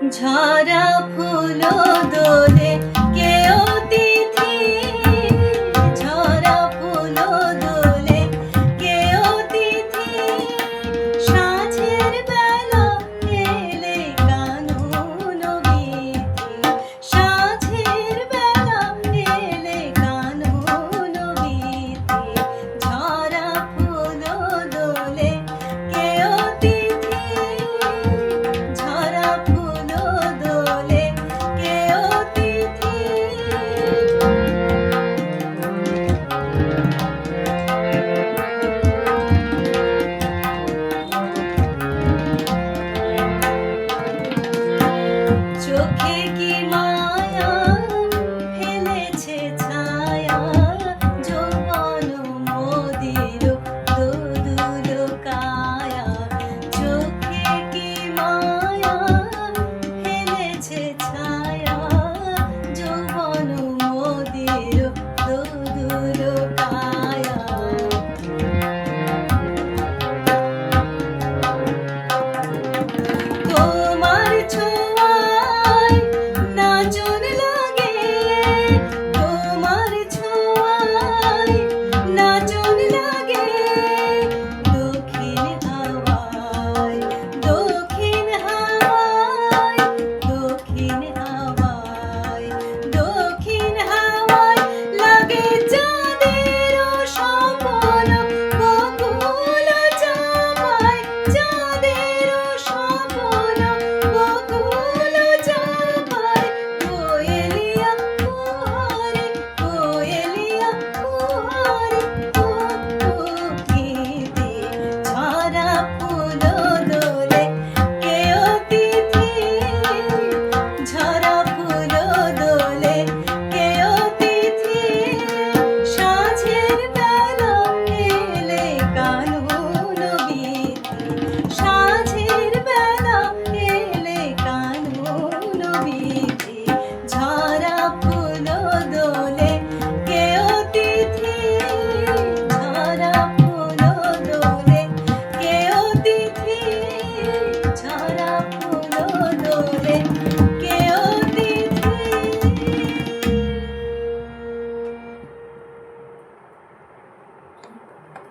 ঝরা ফুল দোলে কে অতিথি, ঝরা ফুল দোলে কে অতিথি, সাঁঝের বেলা এলে কানন গীতি, সাঁঝের বেলা এলে কানন গীতি, ঝরা ফুল দোলে কে অতিথি, ঝরা ফুল দোলে কে অতিথি। চোখে